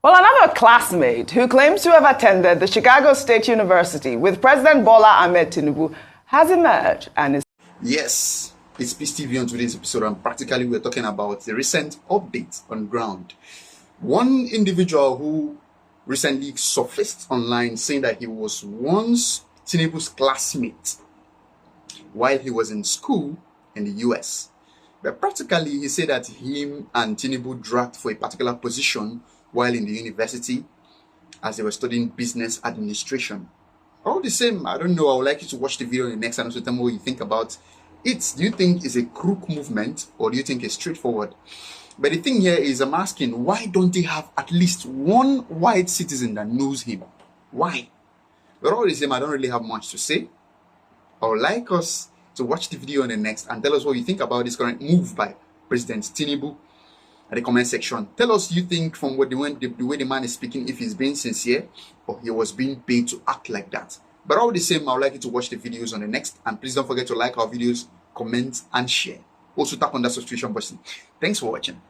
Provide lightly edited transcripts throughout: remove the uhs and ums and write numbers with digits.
Well, another classmate who claims to have attended the Chicago State University with President Bola Ahmed Tinubu has emerged and is... Yes, it's Peace TV on today's episode, and practically we're talking about the recent update on ground. One individual who recently surfaced online saying that he was once Tinubu's classmate while he was in school in the US. But practically he said that him and Tinubu dragged for a particular position while in the university as they were studying business administration. All the same, I don't know, I would like you to watch the video in the next time to tell me what you think about it. Do you think it's a crook movement or do you think it's straightforward? But the thing here is, I'm asking, why don't they have at least one white citizen that knows him? Why? But all the same, I don't really have much to say. I would like us to watch the video in the next and tell us what you think about this current move by President Tinubu at the comment section. Tell us, you think from what the way the man is speaking, if he's being sincere or he was being paid to act like that. But all the same, I would like you to watch the videos on the next, and please don't forget to like our videos, comment and share. Also tap on that subscription button. Thanks for watching.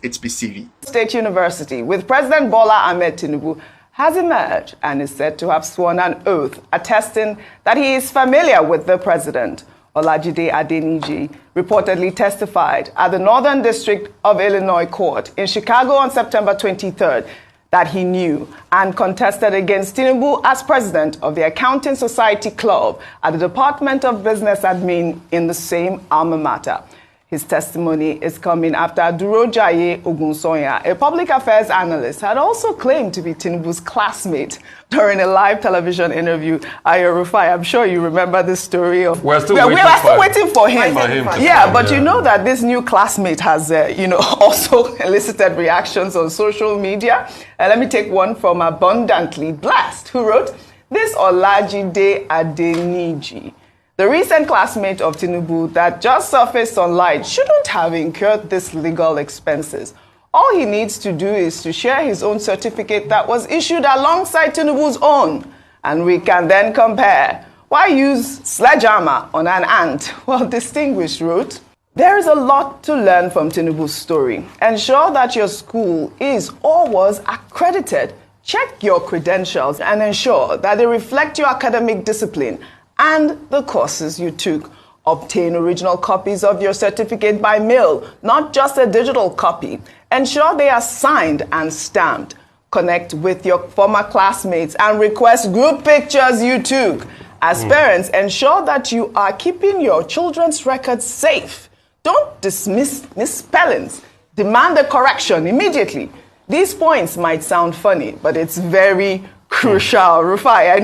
It's Peace TV. State University with President Bola Ahmed Tinubu has emerged and is said to have sworn an oath attesting that he is familiar with the president. Olajide Adeniji reportedly testified at the Northern District of Illinois Court in Chicago on September 23rd that he knew and contested against Tinubu as president of the Accounting Society Club at the Department of Business Admin in the same alma mater. His testimony is coming after Durojaye Ogunsoya, a public affairs analyst, had also claimed to be Tinubu's classmate during a live television interview. Rufai, I'm sure you remember this story of... We're still waiting for him. Yeah, but you know that this new classmate has, also elicited reactions on social media. Let me take one from Abundantly Blessed, who wrote, "This Olajide Adeniji, the recent classmate of Tinubu that just surfaced online, shouldn't have incurred these legal expenses. All he needs to do is to share his own certificate that was issued alongside Tinubu's own, and we can then compare. Why use sledgehammer on an ant?" Well, Distinguished wrote, "There is a lot to learn from Tinubu's story. Ensure that your school is or was accredited. Check your credentials and ensure that they reflect your academic discipline and the courses you took. Obtain original copies of your certificate by mail, not just a digital copy. Ensure they are signed and stamped. Connect with your former classmates and request group pictures you took. As parents, ensure that you are keeping your children's records safe. Don't dismiss misspellings. Demand a correction immediately. These points might sound funny, but it's very crucial." Rufai,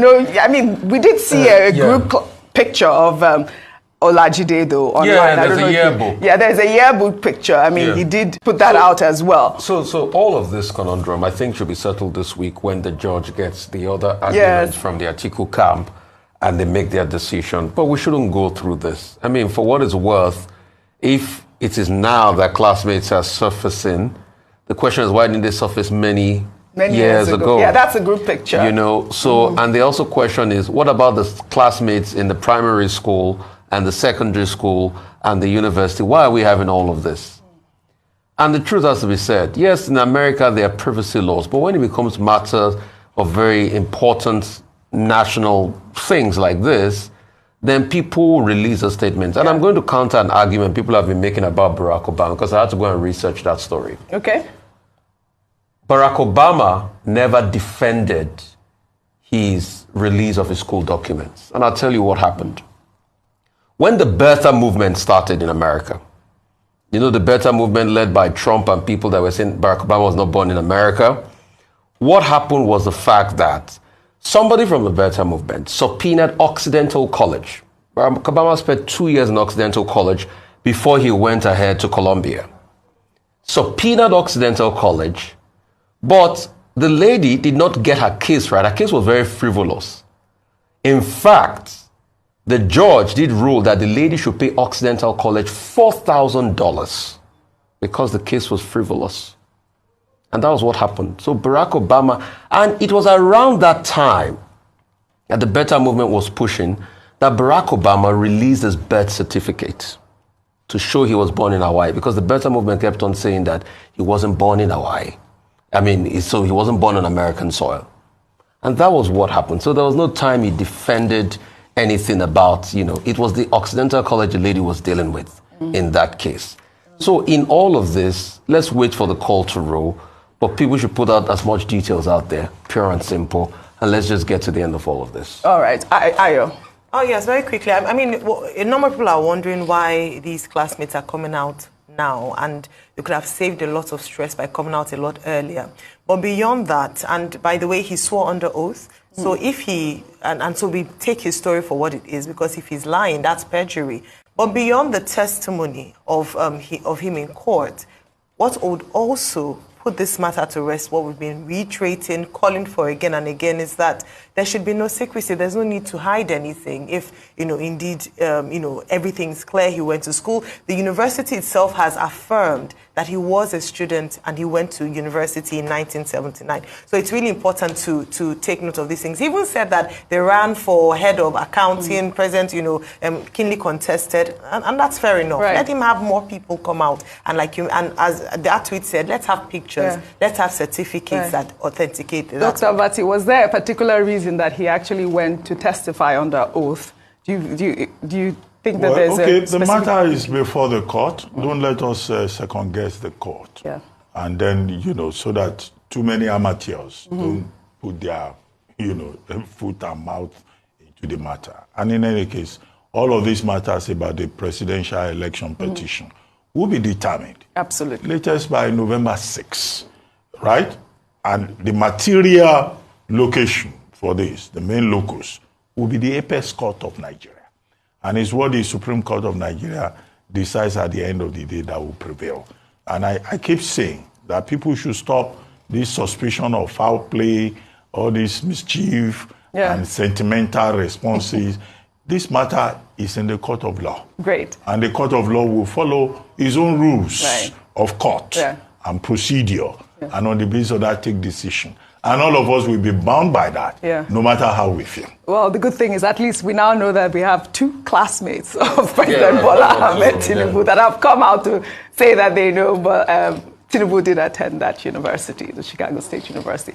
we did see a group picture of Olajide though online. Yeah, there's a yearbook. There's a yearbook picture. He did put that out as well. So all of this conundrum, I think, should be settled this week when the judge gets the other arguments from the Atiku camp and they make their decision. But we shouldn't go through this. For what it's worth, if it is now that classmates are surfacing, the question is, why didn't they surface many years ago? Yeah, that's a group picture. And the also question is, what about the classmates in the primary school and the secondary school and the university? Why are we having all of this? And the truth has to be said. Yes, in America, there are privacy laws, but when it becomes matters of very important national things like this, then people release a statement. And I'm going to counter an argument people have been making about Barack Obama, because I had to go and research that story. Okay. Barack Obama never defended his release of his school documents. And I'll tell you what happened. When the birther movement started in America, the birther movement led by Trump and people that were saying Barack Obama was not born in America, what happened was the fact that somebody from the birther movement subpoenaed Occidental College. Barack Obama spent 2 years in Occidental College before he went ahead to Columbia. Subpoenaed Occidental College, but the lady did not get her case right. Her case was very frivolous. In fact, the judge did rule that the lady should pay Occidental College $4,000 because the case was frivolous. And that was what happened. So Barack Obama, and it was around that time that the Better Movement was pushing that Barack Obama released his birth certificate to show he was born in Hawaii, because the Better Movement kept on saying that he wasn't born in Hawaii. I mean, so he wasn't born on American soil. And that was what happened. So there was no time he defended anything about, it was the Occidental College the lady was dealing with in that case. So in all of this, let's wait for the call to roll, but people should put out as much details out there, pure and simple, and let's just get to the end of all of this. All right. Ayo. Oh, yes, very quickly. I mean, a number of people are wondering why these classmates are coming out now, and you could have saved a lot of stress by coming out a lot earlier. But beyond that, and by the way, he swore under oath. So if he, and so we take his story for what it is, because if he's lying, that's perjury. But beyond the testimony of him in court, what would also put this matter to rest, what we've been reiterating, calling for again and again, is that there should be no secrecy. There's no need to hide anything. If, indeed, everything's clear, he went to school. The university itself has affirmed that he was a student and he went to university in 1979. So it's really important to take note of these things. He even said that they ran for head of accounting, president, keenly contested, and that's fair enough. Right. Let him have more people come out. And and as that tweet said, let's have pictures, let's have certificates that authenticate it. Dr. Vati, was there a particular reason that he actually went to testify under oath? Do you think that there's a the matter is before the court. Don't let us second guess the court. Yeah. And then, so that too many amateurs don't put their, foot and mouth into the matter. And in any case, all of these matters about the presidential election petition will be determined. Absolutely. Latest by November 6, right? And the material location for this, the main locus, will be the apex court of Nigeria. And it's what the Supreme Court of Nigeria decides at the end of the day that will prevail. And I keep saying that people should stop this suspicion of foul play, all this mischief and sentimental responses. This matter is in the court of law. Great. And the court of law will follow its own rules of court and procedure. And on the basis of that, take decision. And all of us will be bound by that, no matter how we feel. Well, the good thing is at least we now know that we have two classmates of President Bola Ahmed Tinubu that have come out to say that they know, but Tinubu did attend that university, the Chicago State University.